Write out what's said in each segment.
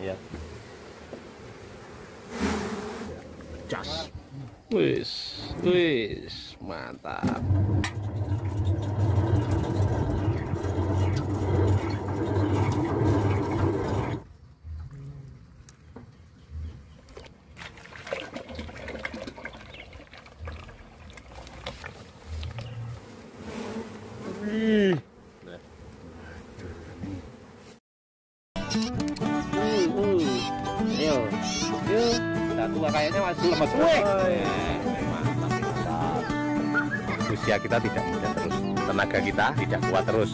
Iya. Cas. Wis, wis, mantap. Ayo, yuk. Satu kayaknya masih lemas. Mantap, mantap. Usia kita tidak muda terus, tenaga kita tidak kuat terus.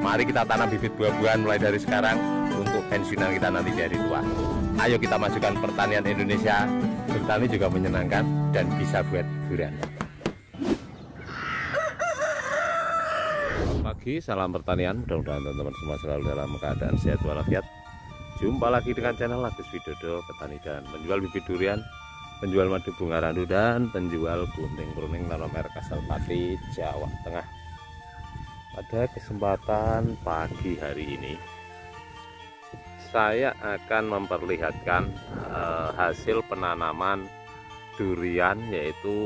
Mari kita tanam bibit buah-buahan mulai dari sekarang untuk pensiunan kita nanti dari tua. Ayo kita majukan pertanian Indonesia. Bertani juga menyenangkan dan bisa buat hiburan. Selamat pagi, salam pertanian. Mudah-mudahan teman-teman semua selalu dalam keadaan sehat walafiat. Jumpa lagi dengan channel Agus Widodo Petani dan Penjual Bibit Durian, penjual madu bunga randu dan penjual gunting pruning tanam merek asal Pati, Jawa Tengah. Pada kesempatan pagi hari ini saya akan memperlihatkan hasil penanaman durian, yaitu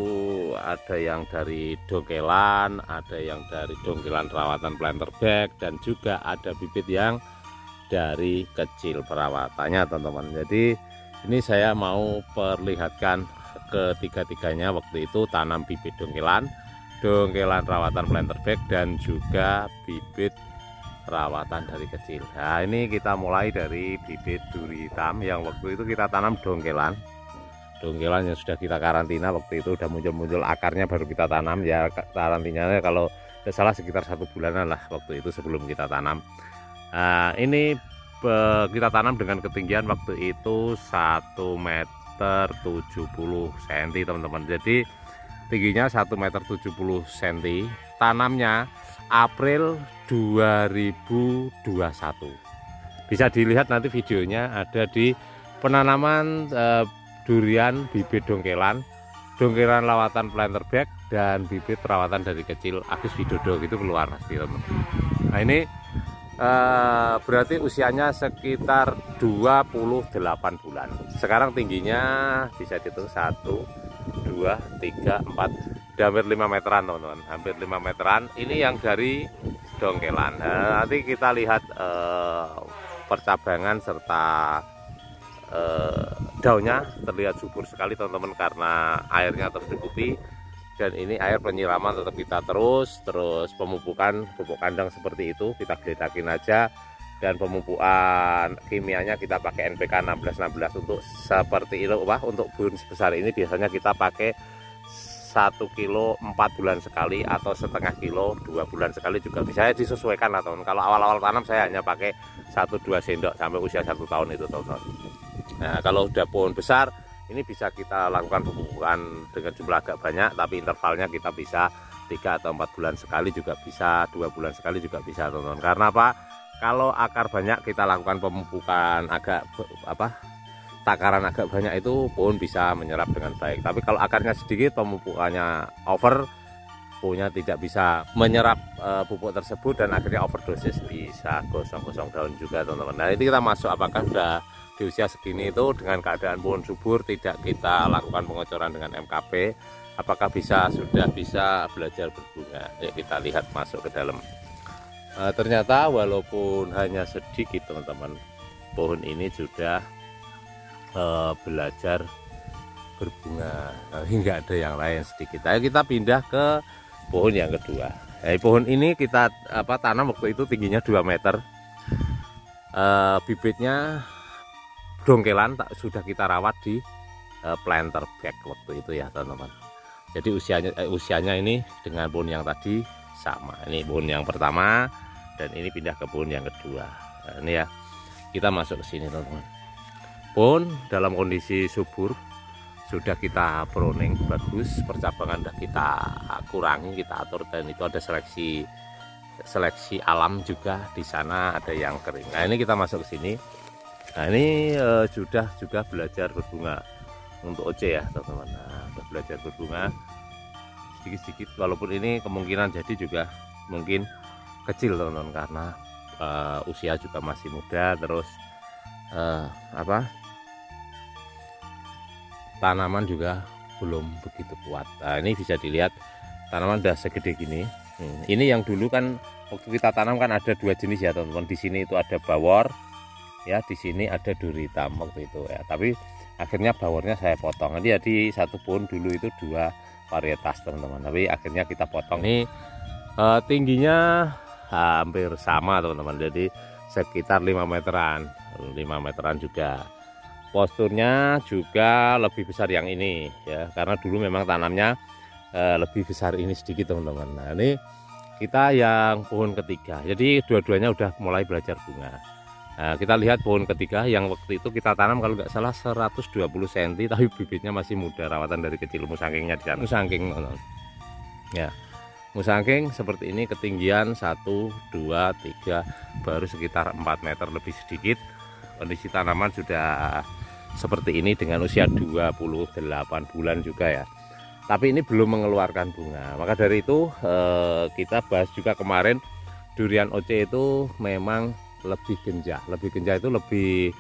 ada yang dari dongkelan, ada yang dari dongkelan rawatan planter bag, dan juga ada bibit yang dari kecil perawatannya teman-teman. Jadi ini saya mau perlihatkan ketiga-tiganya. Waktu itu tanam bibit dongkelan rawatan planter bag, dan juga bibit perawatan dari kecil. Nah ini kita mulai dari bibit duri hitam yang waktu itu kita tanam dongkelan yang sudah kita karantina. Waktu itu udah muncul akarnya, baru kita tanam. Ya karantinanya kalau tidak salah sekitar 1 bulanan lah waktu itu sebelum kita tanam. Nah, ini kita tanam dengan ketinggian waktu itu 1,70 meter teman-teman. Jadi tingginya 1,70 meter. Tanamnya April 2021. Bisa dilihat nanti videonya ada di penanaman durian bibit dongkelan lawatan planter bag, dan bibit perawatan dari kecil Agus Widodo, gitu keluar pasti teman-teman. Nah ini berarti usianya sekitar 28 bulan. Sekarang tingginya bisa dihitung 1, 2, 3, 4, udah hampir 5 meteran teman-teman, hampir 5 meteran. Ini yang dari dongkelan. Nah, nanti kita lihat percabangan serta daunnya terlihat subur sekali teman-teman, karena airnya tercukupi. Dan ini air penyiraman tetap kita terus pemupukan pupuk kandang seperti itu kita geletakin aja, dan pemupukan kimianya kita pakai NPK 1616 untuk seperti itu. Untuk bun sebesar ini biasanya kita pakai 1 kilo 4 bulan sekali, atau setengah kilo 2 bulan sekali juga bisa, disesuaikan lah teman. Kalau awal-awal tanam saya hanya pakai 1-2 sendok sampai usia 1 tahun itu teman-teman. Nah kalau udah pohon besar ini bisa kita lakukan pemupukan dengan jumlah agak banyak, tapi intervalnya kita bisa 3 atau 4 bulan sekali juga bisa, 2 bulan sekali juga bisa teman-teman. Karena apa? Kalau akar banyak kita lakukan pemupukan agak takaran agak banyak, itu pohon bisa menyerap dengan baik. Tapi kalau akarnya sedikit, pemupukannya over, pohonnya tidak bisa menyerap pupuk tersebut, dan akhirnya overdosis, bisa gosong-gosong daun juga teman-teman. Nah ini kita masuk, apakah sudah di usia segini itu dengan keadaan pohon subur tidak kita lakukan pengocoran dengan MKP, apakah sudah bisa belajar berbunga? Ya kita lihat masuk ke dalam. Ternyata walaupun hanya sedikit teman-teman, pohon ini sudah belajar berbunga. Hingga ada yang lain sedikit. Ayo kita pindah ke pohon yang kedua. Pohon ini kita tanam waktu itu tingginya 2 meter. Bibitnya dongkelan sudah kita rawat di planter bag waktu itu ya teman-teman. Jadi usianya ini dengan pohon yang tadi sama. Ini pohon yang pertama, dan ini pindah ke pohon yang kedua. Nah, ini ya kita masuk ke sini teman-teman. Pohon dalam kondisi subur, sudah kita pruning bagus, percabangan sudah kita kurangi, kita atur, dan itu ada seleksi alam juga di sana, ada yang kering. Nah ini kita masuk ke sini. Nah ini sudah juga belajar berbunga untuk OC ya teman-teman. Nah, sudah belajar berbunga sedikit-sedikit, walaupun ini kemungkinan jadi juga mungkin kecil teman-teman, karena usia juga masih muda. Terus tanaman juga belum begitu kuat. Nah, ini bisa dilihat tanaman udah segede gini. Ini yang dulu kan waktu kita tanam kan ada dua jenis ya teman-teman. Di sini itu ada bawor, ya di sini ada duri hitam waktu itu ya. Tapi akhirnya bawornya saya potong. Jadi satu pohon dulu itu dua varietas teman-teman. Tapi akhirnya kita potong. Ini tingginya hampir sama teman-teman. Jadi sekitar 5 meteran, 5 meteran juga. Posturnya juga lebih besar yang ini ya, karena dulu memang tanamnya lebih besar ini sedikit teman-teman. Nah ini kita yang pohon ketiga, jadi dua-duanya udah mulai belajar bunga. Nah, kita lihat pohon ketiga yang waktu itu kita tanam kalau nggak salah 120 cm, tapi bibitnya masih muda, rawatan dari kecil. Musangkingnya di sana, musangking ya, musangking seperti ini, ketinggian 1, 2, 3, baru sekitar 4 meter lebih sedikit. Kondisi tanaman sudah seperti ini dengan usia 28 bulan juga ya, tapi ini belum mengeluarkan bunga. Maka dari itu kita bahas juga kemarin, durian OC itu memang lebih genjah itu lebih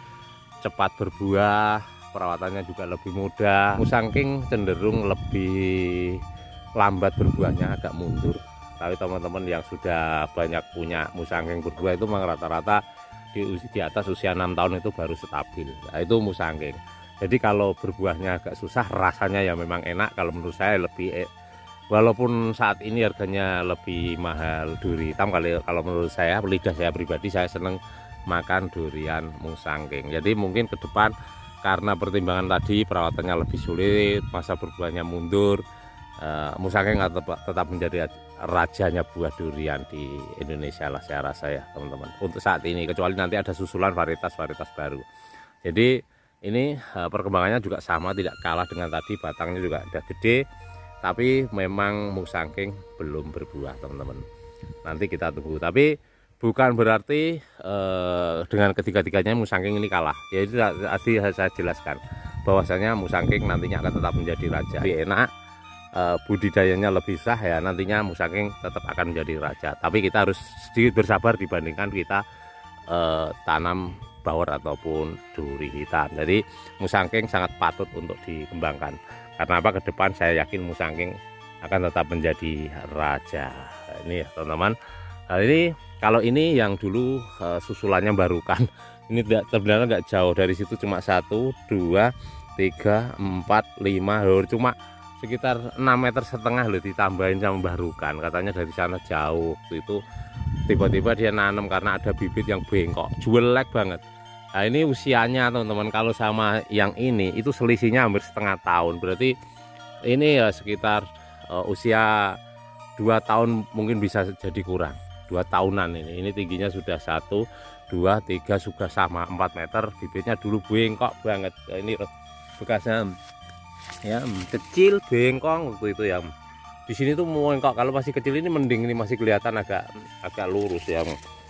cepat berbuah, perawatannya juga lebih mudah. Musangking cenderung lebih lambat berbuahnya, agak mundur. Tapi teman-teman yang sudah banyak punya musangking berbuah itu memang rata-rata di atas usia 6 tahun itu baru stabil. Nah, itu musangking. Jadi kalau berbuahnya agak susah, rasanya ya memang enak. Kalau menurut saya lebih walaupun saat ini harganya lebih mahal duri hitam, kalau menurut saya, lidah saya pribadi, saya seneng makan durian musangking. Jadi mungkin ke depan karena pertimbangan tadi perawatannya lebih sulit, masa berbuahnya mundur, musangking tetap menjadi rajanya buah durian di Indonesia lah, saya rasa ya teman-teman, untuk saat ini, kecuali nanti ada susulan varietas-varietas baru. Jadi ini perkembangannya juga sama, tidak kalah dengan tadi, batangnya juga udah gede, tapi memang musangking belum berbuah teman-teman. Nanti kita tunggu, tapi bukan berarti dengan ketiga-tiganya musangking ini kalah. Jadi tadi saya jelaskan bahwasanya musangking nantinya akan tetap menjadi raja. Lebih enak, budidayanya lebih sah ya, nantinya musangking tetap akan menjadi raja. Tapi kita harus sedikit bersabar dibandingkan kita tanam bawor ataupun duri hitam. Jadi musangking sangat patut untuk dikembangkan. Karena apa? Ke depan saya yakin musangking akan tetap menjadi raja. Ini ya teman-teman. Nah, ini kalau ini yang dulu susulannya barukan. Ini sebenarnya nggak jauh dari situ, cuma 1, 2, 3, 4, 5, cuma sekitar 6,5 meter loh, ditambahin sama Mbah Rukan. Katanya dari sana jauh. Itu tiba-tiba dia nanam karena ada bibit yang bengkok, jelek banget. Nah ini usianya teman-teman, kalau sama yang ini itu selisihnya hampir setengah tahun. Berarti ini ya sekitar usia 2 tahun mungkin bisa jadi kurang, 2 tahunan ini tingginya sudah 1, 2, 3 sudah sama 4 meter. Bibitnya dulu bengkok banget. Nah, ini bekasnya ya kecil bengkong waktu itu ya. Di sini tuh bengkok, kalau masih kecil ini mending, ini masih kelihatan agak lurus ya,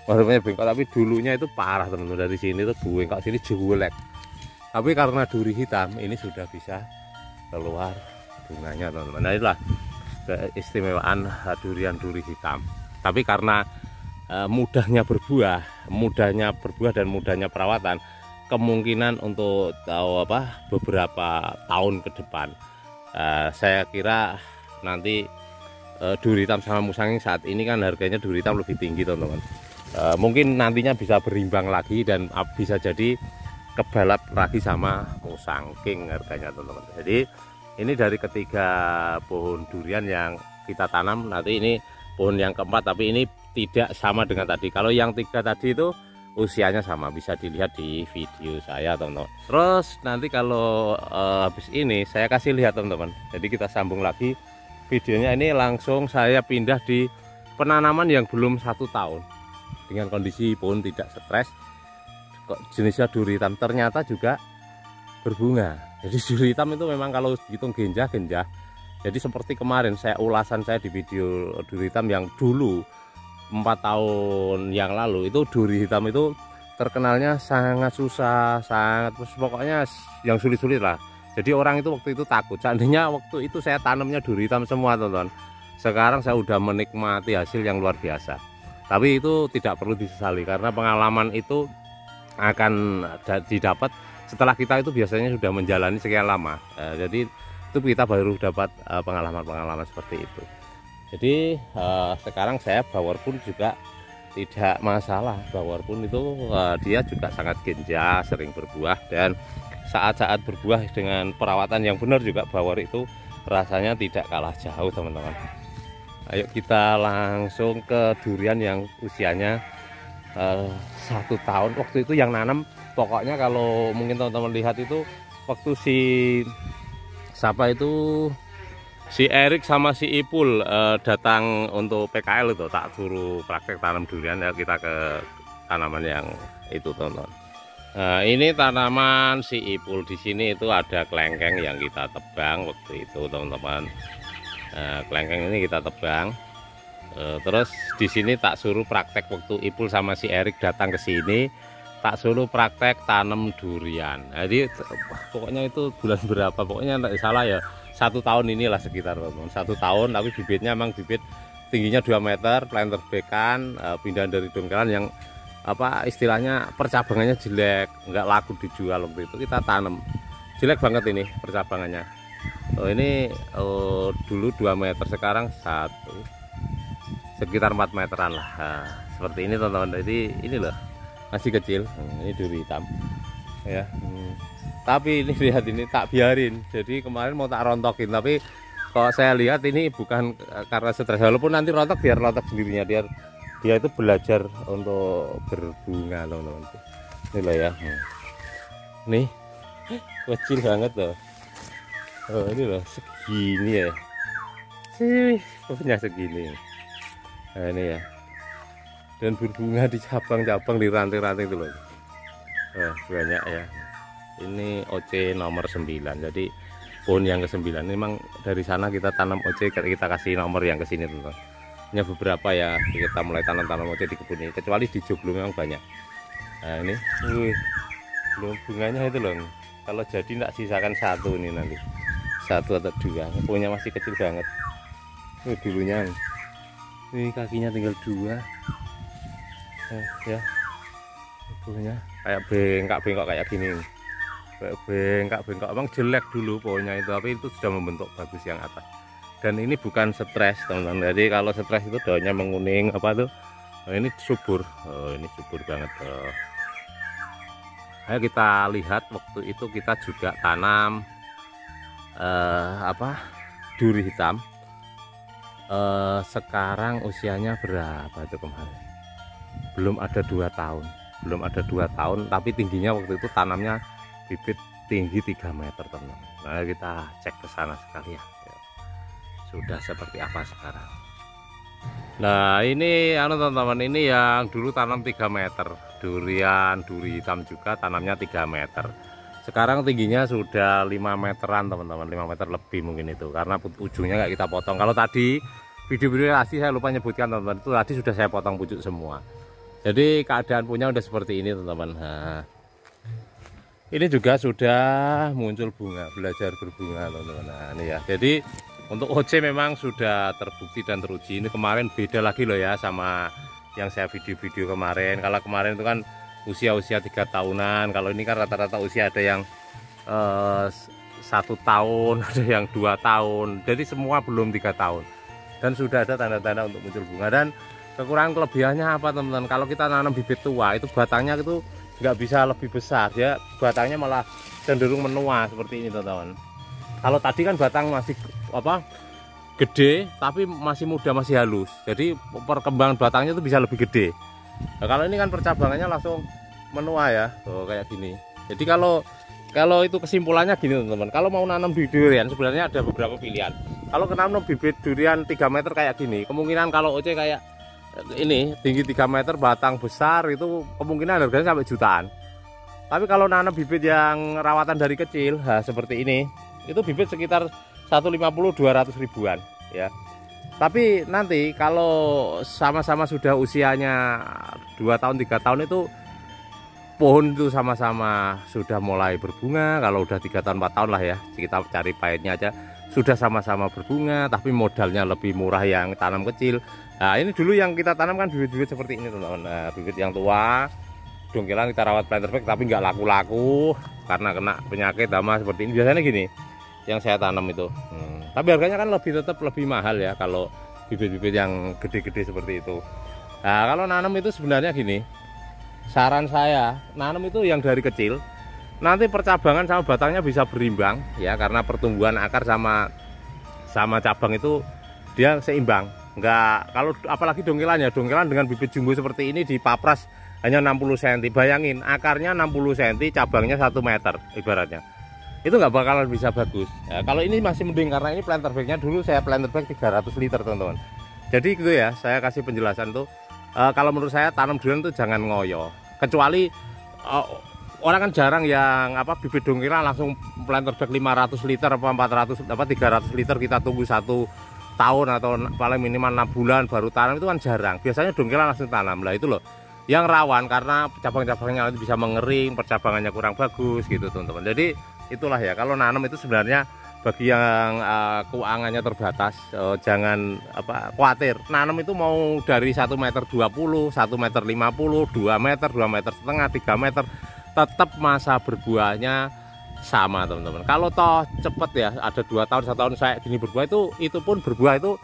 maksudnya bengkok. Tapi dulunya itu parah teman-teman, dari sini tuh bengkok, sini jelek. Tapi karena duri hitam ini sudah bisa keluar bunganya teman-teman. Nah itulah keistimewaan durian duri hitam. Tapi karena mudahnya berbuah dan mudahnya perawatan, kemungkinan untuk beberapa tahun ke depan saya kira nanti duri hitam sama musangking, saat ini kan harganya duri hitam lebih tinggi teman-teman, mungkin nantinya bisa berimbang lagi dan bisa jadi kebalap lagi sama musangking harganya teman-teman. Jadi ini dari ketiga pohon durian yang kita tanam, nanti ini pohon yang keempat, tapi ini tidak sama dengan tadi. Kalau yang 3 tadi itu usianya sama, bisa dilihat di video saya teman-teman. Terus nanti kalau habis ini saya kasih lihat teman-teman, jadi kita sambung lagi videonya. Ini langsung saya pindah di penanaman yang belum 1 tahun dengan kondisi pohon tidak stres, kok jenisnya duri hitam, ternyata juga berbunga. Jadi duri hitam itu memang kalau dihitung genjah. Jadi seperti kemarin ulasan saya di video duri hitam yang dulu 4 tahun yang lalu, itu duri hitam itu terkenalnya sangat susah, pokoknya yang sulit-sulit lah. Jadi orang itu waktu itu takut. Seandainya waktu itu saya tanamnya duri hitam semua teman-teman, sekarang saya udah menikmati hasil yang luar biasa. Tapi itu tidak perlu disesali, karena pengalaman itu akan didapat setelah kita itu biasanya sudah menjalani sekian lama. Jadi itu kita baru dapat pengalaman-pengalaman seperti itu. Jadi sekarang saya bawor pun juga tidak masalah. Bawor pun itu dia juga sangat genja, sering berbuah, dan saat-saat berbuah dengan perawatan yang benar juga bawor itu rasanya tidak kalah jauh, teman-teman. Ayo kita langsung ke durian yang usianya 1 tahun. Waktu itu yang nanam, pokoknya kalau mungkin teman-teman lihat itu waktu si Erik sama si Ipul datang untuk PKL itu, tak suruh praktek tanam durian ya, kita ke tanaman yang itu, teman-teman. Nah, ini tanaman si Ipul. Di sini itu ada kelengkeng yang kita tebang waktu itu, teman-teman. Kelengkeng ini kita tebang. Terus di sini tak suruh praktek waktu Ipul sama si Erik datang ke sini, tak suruh praktek tanam durian. Jadi pokoknya itu bulan berapa, pokoknya tidak salah ya 1 tahun inilah sekitar, teman-teman. 1 tahun, tapi bibitnya memang bibit tingginya 2 meter, planter bekan, pindahan dari dongkelan yang istilahnya percabangannya jelek, nggak laku dijual. Waktu itu kita tanam jelek banget ini percabangannya. Ini dulu 2 meter, sekarang sekitar 4 meteran lah. Nah, seperti ini, teman-teman. Jadi ini loh masih kecil. Ini duri hitam ya. Tapi ini lihat, ini tak biarin. Jadi kemarin mau tak rontokin, tapi kalau saya lihat ini bukan karena stres, walaupun nanti rontok biar rontok sendirinya. Dia itu belajar untuk berbunga, teman-teman. Ini loh ya. Nih kecil banget loh. Oh, ini loh segini ya. Punya segini. Nah, ini ya. Dan berbunga di cabang-cabang, di ranting-ranting itu loh. Banyak ya. Ini OC nomor 9. Jadi pohon yang ke-9 ini memang dari sana kita tanam OC, kita kasih nomor yang ke sini, teman-teman. Hanya beberapa ya kita mulai tanam OC di kebun ini, kecuali di joglo memang banyak. Nah, ini belum bunganya itu loh. Kalau jadi tidak sisakan 1 ini nanti, 1 atau 2. Pohonnya masih kecil banget. Ini dulunya. Ini kakinya tinggal 2. Ya. Pohonnya kayak bengkak-bengkok kayak gini. Kayak bengkak-bengkok. Emang jelek dulu pohonnya itu, tapi itu sudah membentuk bagus yang atas. Dan ini bukan stres, teman-teman. Jadi kalau stres itu daunnya menguning ini subur. Ini subur banget. Ayo kita lihat, waktu itu kita juga tanam duri hitam. Sekarang usianya berapa itu kemarin? Belum ada 2 tahun. Belum ada 2 tahun, tapi tingginya waktu itu tanamnya bibit tinggi 3 meter, teman-teman. Nah, kita cek ke sana sekalian. Sudah seperti apa sekarang. Nah, ini teman-teman, ini yang dulu tanam 3 meter. Duri hitam juga tanamnya 3 meter. Sekarang tingginya sudah 5 meteran, teman-teman. 5 meter lebih mungkin itu, karena ujungnya nggak kita potong. Kalau tadi video-video asli saya lupa nyebutkan, teman-teman, itu tadi sudah saya potong pucuk semua. Jadi keadaan punya udah seperti ini, teman-teman. Nah, ini juga sudah muncul bunga, belajar berbunga, teman-teman. Nah, ini ya. Jadi untuk OC memang sudah terbukti dan teruji. Ini kemarin beda lagi loh ya sama yang saya video-video kemarin. Kalau kemarin itu kan usia-usia 3 tahunan. Kalau ini kan rata-rata usia ada yang 1 tahun, ada yang 2 tahun. Jadi semua belum 3 tahun. Dan sudah ada tanda-tanda untuk muncul bunga. Dan kekurangan kelebihannya apa, teman-teman? Kalau kita nanam bibit tua itu batangnya itu nggak bisa lebih besar, ya batangnya malah cenderung menua seperti ini, teman-teman. Kalau tadi kan batang masih gede, tapi masih muda, masih halus. Jadi perkembangan batangnya itu bisa lebih gede. Nah, kalau ini kan percabangannya langsung menua ya, kayak gini. Jadi kalau itu kesimpulannya gini, teman-teman. Kalau mau nanam durian sebenarnya ada beberapa pilihan. Kalau nanam bibit durian 3 meter kayak gini, kemungkinan kalau OC kayak ini tinggi 3 meter, batang besar, itu kemungkinan harganya sampai jutaan. Tapi kalau nanam bibit yang rawatan dari kecil, seperti ini, itu bibit sekitar 150-200 ribuan ya. Tapi nanti kalau sama-sama sudah usianya 2 tahun 3 tahun itu pohon itu sama-sama sudah mulai berbunga. Kalau udah 3 tahun 4 tahun lah ya, kita cari pahitnya aja, sudah sama-sama berbunga, tapi modalnya lebih murah yang tanam kecil. Nah, ini dulu yang kita tanam kan bibit-bibit seperti ini, teman-teman. Nah, bibit yang tua dongkelan kita rawat planter bag tapi nggak laku-laku karena kena penyakit hama seperti ini. Biasanya gini yang saya tanam itu. Tapi harganya kan tetap lebih mahal ya kalau bibit-bibit yang gede-gede seperti itu. Nah, kalau nanam itu sebenarnya gini, saran saya nanam itu yang dari kecil, nanti percabangan sama batangnya bisa berimbang ya, karena pertumbuhan akar sama cabang itu dia seimbang. Enggak, kalau apalagi dongkelan dengan bibit jumbo seperti ini dipapras hanya 60 cm. Bayangin akarnya 60 cm, cabangnya 1 meter ibaratnya. Itu nggak bakalan bisa bagus ya. Kalau ini masih mending karena ini planter bagnya dulu saya planter bag 300 liter teman-teman. Jadi gitu ya, saya kasih penjelasan tuh. Kalau menurut saya tanam durian itu jangan ngoyo. Kecuali orang kan jarang yang bibit dongkelan langsung planter bag 500 liter apa 400 300 liter kita tunggu 1 tahun atau paling minimal 6 bulan baru tanam, itu kan jarang. Biasanya dongkelan langsung tanam lah, itu loh yang rawan karena cabang-cabangnya nanti bisa mengering, percabangannya kurang bagus gitu teman-teman. Jadi itulah ya, kalau nanam itu sebenarnya bagi yang keuangannya terbatas, jangan khawatir. Nanam itu mau dari 1,20 meter, 1,50 meter, 2 meter, 2,5 meter, 3 meter, tetap masa berbuahnya sama teman-teman. Kalau toh cepet ya, ada 2 tahun 1 tahun saya gini berbuah, itu pun berbuah itu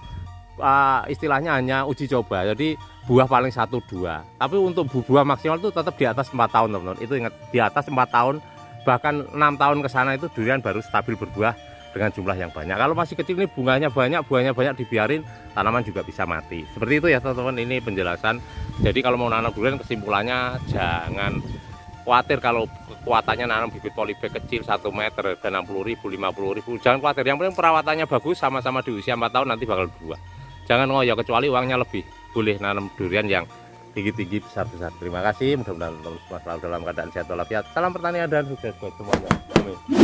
istilahnya hanya uji coba. Jadi buah paling 1-2. Tapi untuk buah maksimal itu tetap di atas 4 tahun teman-teman. Itu ingat, di atas 4 tahun bahkan 6 tahun ke sana itu durian baru stabil berbuah dengan jumlah yang banyak. Kalau masih kecil ini bunganya banyak, buahnya banyak, dibiarin tanaman juga bisa mati. Seperti itu ya teman-teman, ini penjelasan. Jadi kalau mau nanam durian kesimpulannya jangan khawatir kalau kekuatannya nanam bibit polybag kecil 1 meter dan 60.000, 50.000. Jangan khawatir, yang penting perawatannya bagus, sama-sama di usia 4 tahun nanti bakal berbuah. Jangan ngoyo, kecuali uangnya lebih. Boleh nanam durian yang tinggi-tinggi, besar-besar. Terima kasih, mudah-mudahan teman-teman selalu dalam keadaan sehat walafiat. Salam pertanian dan sukses buat semuanya. Amin.